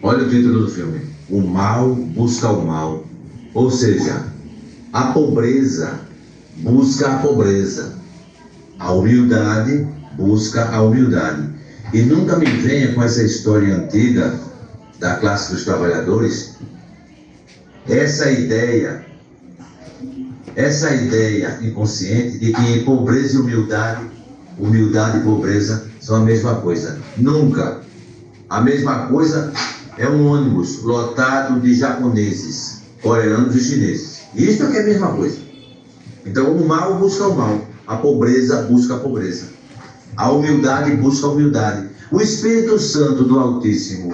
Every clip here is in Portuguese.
Olha o título do filme. O mal busca o mal. Ou seja, a pobreza busca a pobreza. A humildade busca a humildade. E nunca me venha com essa história antiga da classe dos trabalhadores, essa ideia inconsciente de que pobreza e humildade e pobreza são a mesma coisa. Nunca. A mesma coisa é um ônibus lotado de japoneses, coreanos e chineses. Isso é que é a mesma coisa. Então o mal busca o mal, a pobreza busca a pobreza, a humildade busca a humildade. O Espírito Santo do Altíssimo,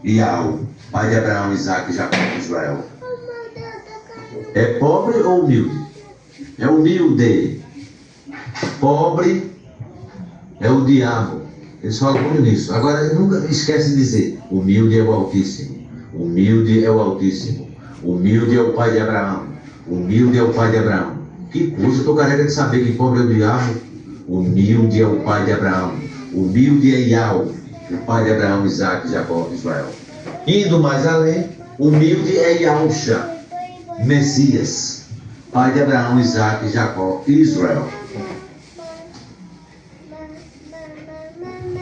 Yahweh, pai de Abraão, Isaac e Jacó e Israel, é pobre ou humilde? É humilde. Pobre é o diabo. Eles falam muito nisso. Agora, nunca esquece de dizer: humilde é o Altíssimo. Humilde é o Altíssimo. Humilde é o pai de Abraão. Humilde é o pai de Abraão. Que coisa, eu estou careca de saber que pobre é o diabo. Humilde é o pai de Abraão. Humilde é Yahweh, o pai de Abraão, Isaac, Jacó e Israel. Indo mais além, humilde é Yahusha, Messias, pai de Abraão, Isaac, Jacó e Israel.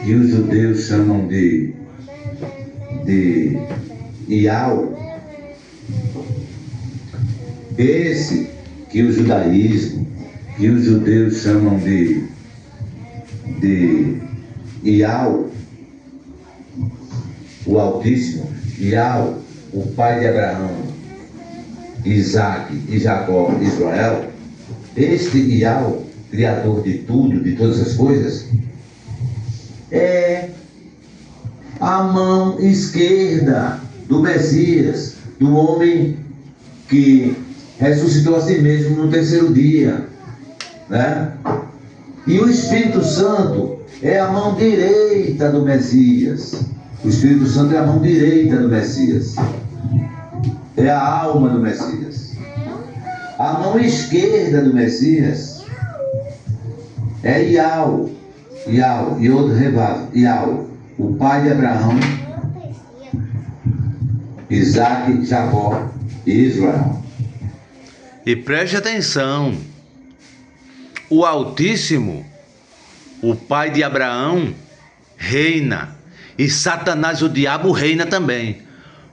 E os judeus chamam de Yahweh. Esse que o judaísmo, que os judeus chamam de Yahweh, o Altíssimo, Yahweh, o pai de Abraão, Isaac e Jacó e Israel, este Yahweh, criador de tudo, de todas as coisas, é a mão esquerda do Messias, do homem que ressuscitou a si mesmo no terceiro dia, né? E o Espírito Santo é a mão direita do Messias. O Espírito Santo é a mão direita do Messias. É a alma do Messias. A mão esquerda do Messias é Yahweh, Yod Revav, Yahweh, o pai de Abraão, Isaac, Jacó e Israel. E preste atenção, o Altíssimo, o pai de Abraão, reina, e Satanás, o diabo, reina também.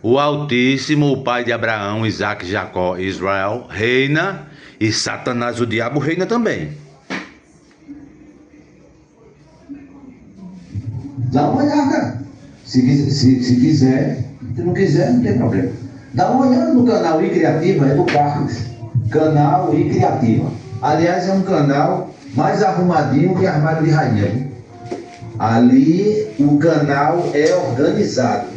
O Altíssimo, o pai de Abraão, Isaac, Jacó e Israel, reina, e Satanás, o diabo, reina também. Dá uma olhada. Se quiser, se não quiser, não tem problema. Dá uma olhada no canal I Criativa, é do Carlos. Canal I Criativa. Aliás, é um canal mais arrumadinho que armário de rainha, viu? Ali o canal é organizado.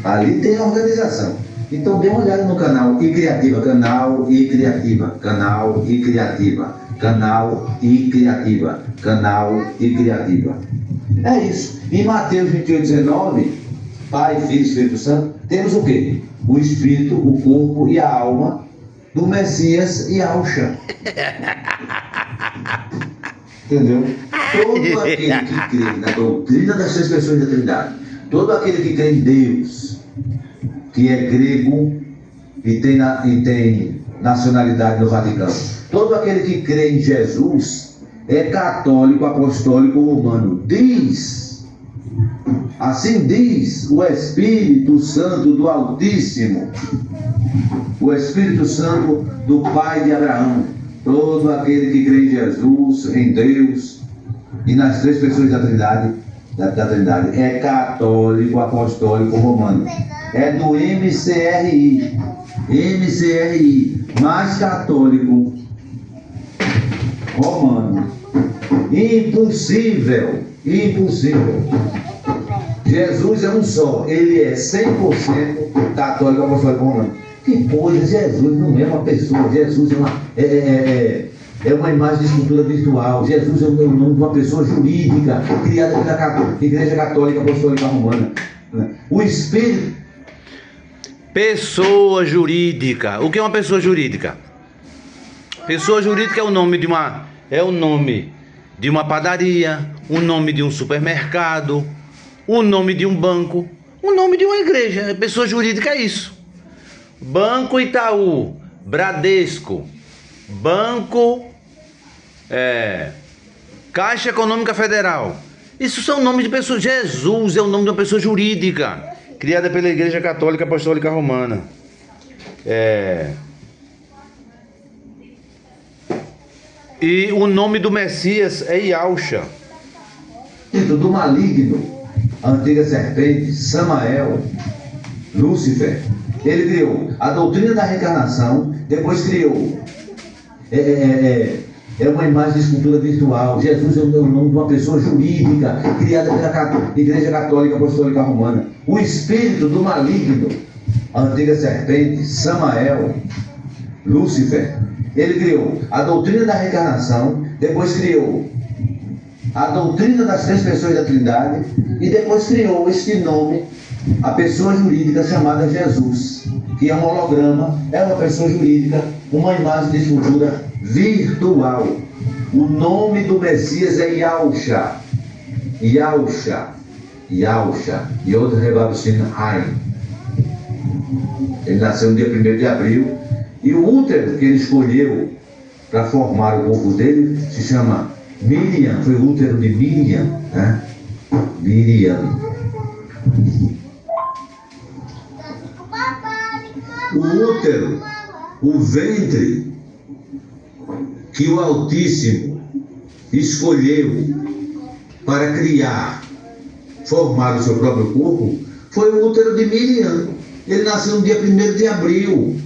Ali tem organização. Então dê uma olhada no canal I Criativa, canal I Criativa, canal I Criativa, canal I Criativa, canal I Criativa. É isso. Em Mateus 28:19, Pai, Filho e Espírito Santo, temos o quê? O Espírito, o corpo e a alma do Messias e Yahusha. Entendeu? Todo aquele que crê na doutrina das três pessoas da Trindade, todo aquele que crê em Deus, que é grego e tem nacionalidade no Vaticano, todo aquele que crê em Jesus é católico, apostólico, romano. Assim diz o Espírito Santo do Altíssimo, o Espírito Santo do Pai de Abraão. Todo aquele que crê em Jesus, em Deus e nas três pessoas da Trindade, é católico, apostólico, romano. É do MCRI, mais católico, romano. Impossível. Jesus é um só, ele é 100% católico, apostólico, romano. Que coisa, Jesus não é uma pessoa, Jesus é uma imagem de escultura virtual. Jesus é o nome de uma pessoa jurídica, criada pela Igreja Católica Apostólica Romana. O Espírito... Pessoa jurídica. O que é uma pessoa jurídica? Pessoa jurídica é o nome de uma padaria, o nome de um supermercado, o nome de um banco, O nome de uma igreja, pessoa jurídica é isso. Banco Itaú, Bradesco, Banco Caixa Econômica Federal. Isso são nomes de pessoas. Jesus é o nome de uma pessoa jurídica, criada pela Igreja Católica Apostólica Romana. E o nome do Messias é Yahushua. Do maligno, a antiga serpente, Samael, Lúcifer. Ele criou a doutrina da reencarnação, depois criou uma imagem de escultura virtual. Jesus é o nome de uma pessoa jurídica, criada pela Igreja Católica Apostólica Romana. O espírito do maligno, a antiga serpente, Samael, Lúcifer. Ele criou a doutrina da reencarnação, depois criou a doutrina das três pessoas da Trindade e depois criou este nome, a pessoa jurídica chamada Jesus, que é um holograma, é uma pessoa jurídica, uma imagem de escultura virtual. O nome do Messias é Yahushua. Yahushua. Yahushua. E outro rebabucino, Haim. Ele nasceu no dia 1º de abril. E o útero que ele escolheu para formar o corpo dele se chama Miriam. Foi o útero de Miriam, né? Miriam. O útero, o ventre que o Altíssimo escolheu para criar, formar o seu próprio corpo, foi o útero de Miriam. Ele nasceu no dia 1º de abril.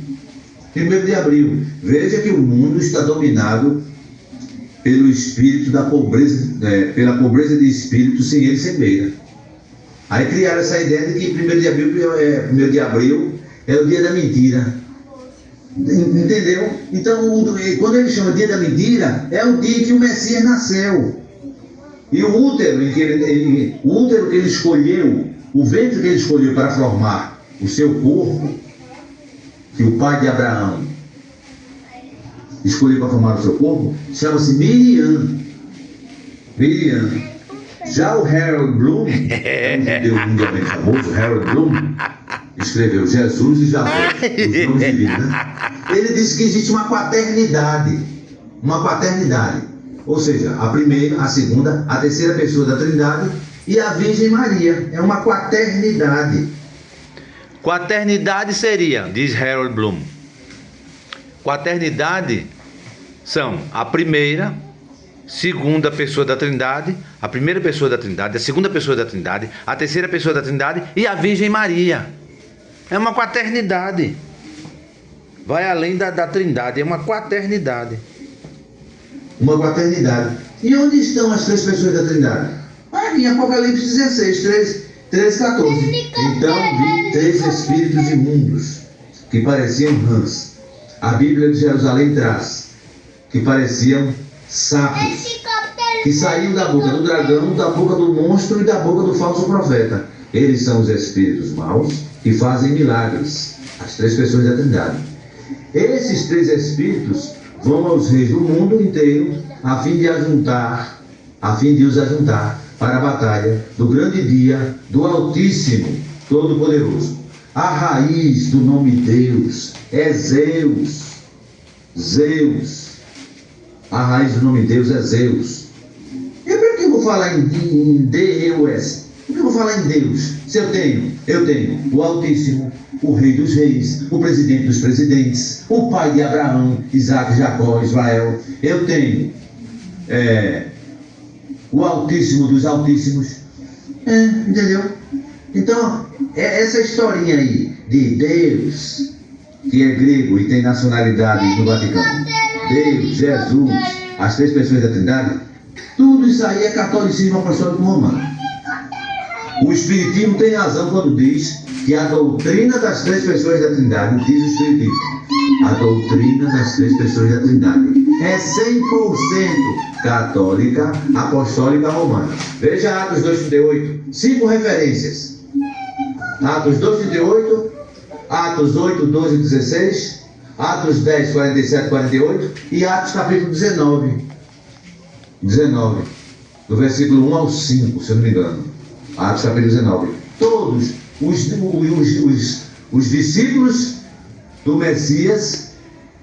1º de abril. Veja que o mundo está dominado pelo espírito da pobreza, pela pobreza de espírito, sem ele sem beira. Aí criaram essa ideia de que 1º de abril é o dia da mentira. Entendeu? Então, quando ele chama dia da mentira, é o dia que o Messias nasceu. E o útero, o útero que ele escolheu, o ventre que ele escolheu para formar o seu corpo, que o pai de Abraão escolheu para formar o seu corpo, chama-se Miriam. Miriam. Já o Harold Bloom, um judeu mundialmente famoso, Harold Bloom, escreveu Jesus e Javé, os nomes divinos, né? Ele disse que existe uma quaternidade. Uma quaternidade. Ou seja, a primeira, a segunda, a terceira pessoa da Trindade e a Virgem Maria. É uma quaternidade. Quaternidade seria, diz Harold Bloom, quaternidade são a primeira, segunda pessoa da Trindade, a primeira pessoa da Trindade, a segunda pessoa da Trindade, a terceira pessoa da Trindade e a Virgem Maria. É uma quaternidade. Vai além da Trindade, é uma quaternidade. Uma quaternidade. E onde estão as três pessoas da Trindade? Em Apocalipse 16, 13, 14. Então vi 3 espíritos imundos que pareciam rãs. A Bíblia de Jerusalém traz que pareciam sapos que saíam da boca do dragão, da boca do monstro e da boca do falso profeta. Eles são os espíritos maus que fazem milagres. As 3 pessoas da Trindade. Esses 3 espíritos vão aos reis do mundo inteiro a fim de os ajuntar para a batalha do grande dia do Altíssimo Todo-Poderoso. A raiz do nome Deus é Zeus. Zeus. A raiz do nome Deus é Zeus. E por que eu vou falar em Deus? Por que eu vou falar em Deus? Se eu tenho o Altíssimo, o Rei dos Reis, o Presidente dos Presidentes, o Pai de Abraão, Isaac, Jacó, Israel. Eu tenho o Altíssimo dos Altíssimos. Entendeu? Então, essa historinha aí de Deus, que é grego e tem nacionalidade no Vaticano, Deus, Jesus, as 3 pessoas da Trindade, tudo isso aí é catolicismo apostólico romano. O Espiritismo tem razão quando diz que a doutrina das 3 pessoas da Trindade, diz o Espiritismo, a doutrina das 3 pessoas da Trindade é 100% católica, apostólica romana. Veja Atos 2:38, 5 referências. Atos 2:38, Atos 8, 12 e 16, Atos 10, 47 e 48 e Atos capítulo 19, do versículo 1 ao 5, se eu não me engano. Atos capítulo 19. Todos os discípulos do Messias,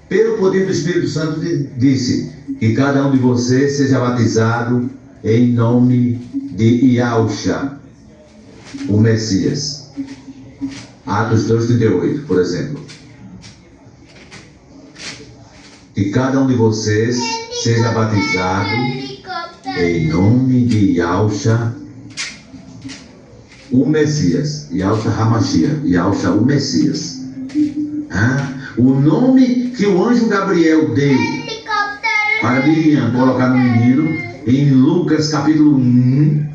pelo poder do Espírito Santo, disse que cada um de vocês seja batizado em nome de Yahushua, o Messias. Atos 2:38, por exemplo. Que cada um de vocês seja batizado em nome de Yahushua, o Messias. Yahushua HaMashiach, Yahushua o Messias. O nome que o anjo Gabriel deu para Miriam colocar no menino, em Lucas capítulo 1,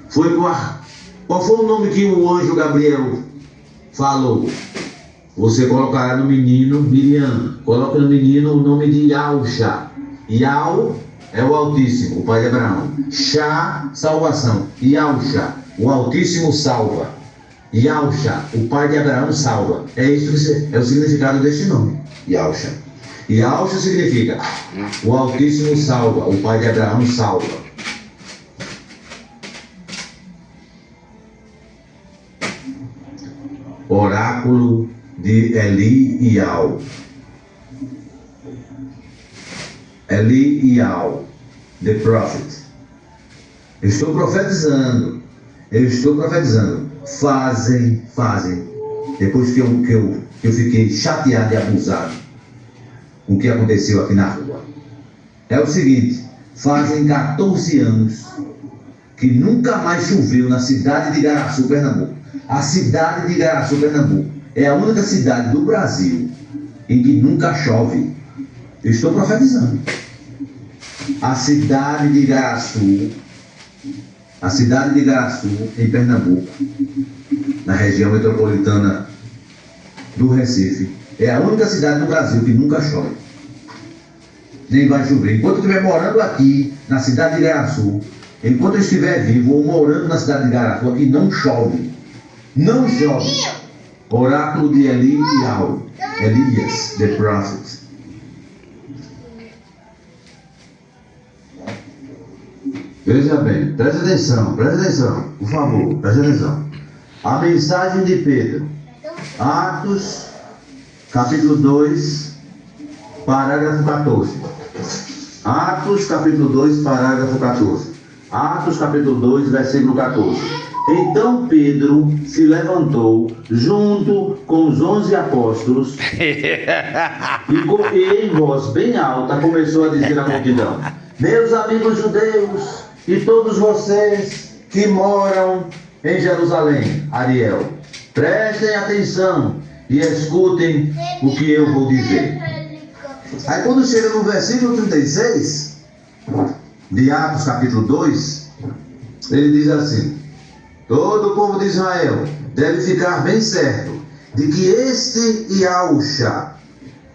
foi qual foi o nome que o anjo Gabriel falou? Você colocará no menino, Miriam, coloque no menino o nome de Yahushua. Yau é o Altíssimo, o pai de Abraão. Shá, salvação. Yahushua, o Altíssimo salva. Yahushua, o pai de Abraão salva. É isso que é o significado deste nome, Yahushua. Yahushua significa o Altíssimo salva, o pai de Abraão salva. Oráculo de Eliyahu. Eliyahu, the prophet. Eu estou profetizando. Fazem. Depois que eu fiquei chateado e abusado com o que aconteceu aqui na rua. É o seguinte, fazem 14 anos que nunca mais choveu na cidade de Igaraçu, Pernambuco. A cidade de Igaraçu, Pernambuco é a única cidade do Brasil em que nunca chove. Eu estou profetizando. A cidade de Igaraçu, em Pernambuco, na região metropolitana do Recife, é a única cidade do Brasil que nunca chove. Nem vai chover. Enquanto eu estiver morando aqui, na cidade de Igaraçu, enquanto eu estiver vivo ou morando na cidade de Igaraçu, aqui não chove. Não chove. Oráculo de Eliyahu, Elias, the prophet. Veja bem, preste atenção, por favor, preste atenção. A mensagem de Pedro, Atos, capítulo 2, parágrafo 14. Atos, capítulo 2, parágrafo 14. Atos, capítulo 2, versículo 14. Então Pedro se levantou junto com os 11 apóstolos e em voz bem alta começou a dizer à multidão: meus amigos judeus e todos vocês que moram em Jerusalém, Ariel, prestem atenção e escutem o que eu vou dizer. Aí quando chega no versículo 36 de Atos capítulo 2, ele diz assim: todo o povo de Israel deve ficar bem certo de que este Yahushua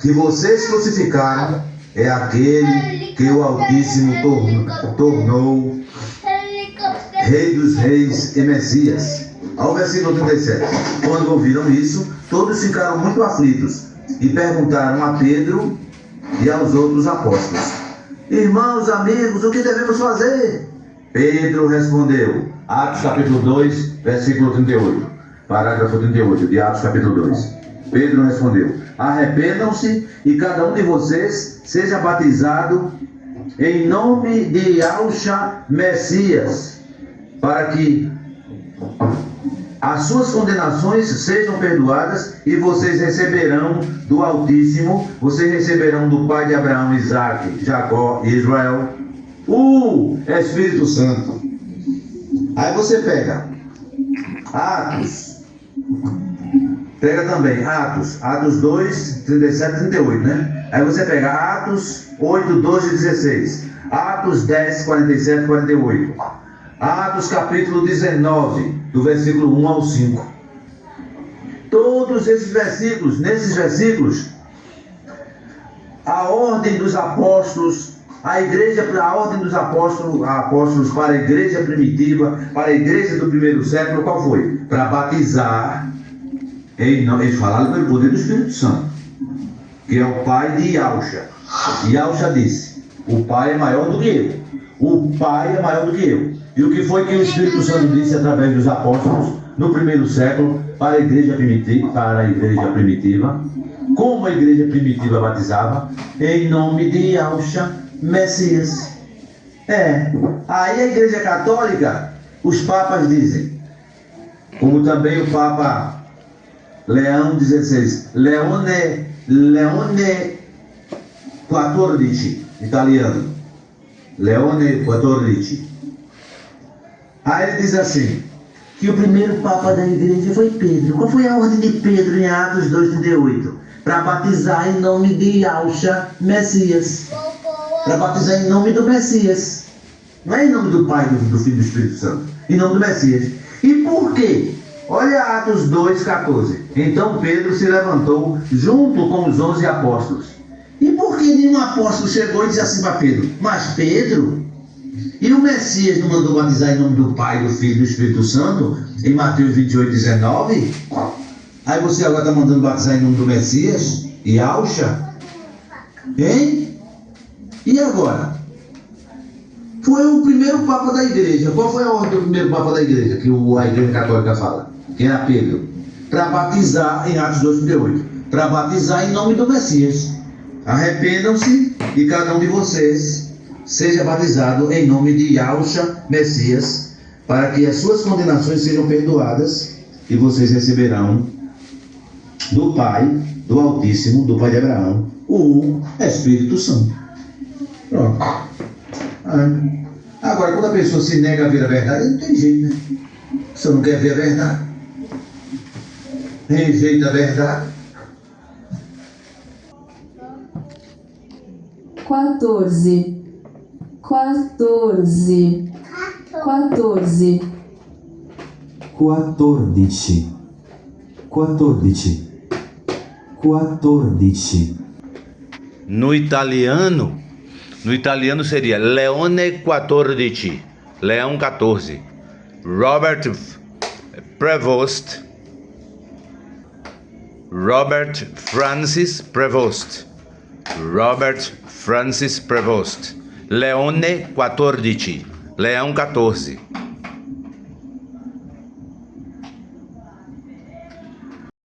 que vocês crucificaram é aquele que o Altíssimo tornou Rei dos Reis e Messias. Ao versículo 37. Quando ouviram isso, todos ficaram muito aflitos e perguntaram a Pedro e aos outros apóstolos: irmãos, amigos, o que devemos fazer? Pedro respondeu, Atos capítulo 2, versículo 38, parágrafo 38 de Atos capítulo 2. Pedro respondeu: arrependam-se e cada um de vocês seja batizado em nome de Yahushua Messias, para que as suas condenações sejam perdoadas e vocês receberão do Altíssimo, vocês receberão do pai de Abraão, Isaac, Jacó e Israel o Espírito Santo. Aí você pega Atos, pega também Atos 2, 37 e 38, né? Aí você pega Atos 8, 12 e 16, Atos 10, 47 e 48, Atos capítulo 19, do versículo 1 ao 5. Todos esses versículos, nesses versículos, a ordem dos apóstolos, a ordem dos apóstolos para a igreja primitiva, para a igreja do primeiro século, qual foi? Para batizar, eles falaram pelo poder do Espírito Santo, que é o pai de Yahushua. Yahushua disse: o pai é maior do que eu. O pai é maior do que eu. E o que foi que o Espírito Santo disse através dos apóstolos? no primeiro século para a igreja primitiva, como a igreja primitiva batizava, em nome de Yahshua Messias. Aí a igreja católica, os papas dizem, como também o Papa Leão XVI, Leone XIV, italiano, Leone XIV. Aí ele diz assim, que o primeiro Papa da igreja foi Pedro. Qual foi a ordem de Pedro em Atos 2,38? Para batizar em nome de Yahshua Messias. Para batizar em nome do Messias. Não é em nome do Pai, do Filho e do Espírito Santo. Em nome do Messias. E por quê? Olha Atos 2,14. Então Pedro se levantou junto com os 11 apóstolos. E por que nenhum apóstolo chegou e disse assim para Pedro, mas Pedro, e o Messias não mandou batizar em nome do Pai, do Filho e do Espírito Santo? Em Mateus 28,19? Aí você agora está mandando batizar em nome do Messias? E Yahshua? Hein? E agora? Foi o primeiro Papa da igreja. Qual foi a ordem do primeiro Papa da igreja? Que a igreja católica fala. Que era Pedro. Para batizar em Atos 2,38. Para batizar em nome do Messias. Arrependam-se e cada um de vocês seja batizado em nome de Yahshua Messias, para que as suas condenações sejam perdoadas e vocês receberão do Pai, do Altíssimo, do Pai de Abraão, o Espírito Santo. Pronto. Agora, quando a pessoa se nega a ver a verdade, não tem jeito, né? Você não quer ver a verdade, rejeita a verdade. 14. 14. 14. 14. 14. 14. No italiano seria Leone XIV, Leão 14. Robert Francis Prevost. Leone XIV, Leão 14.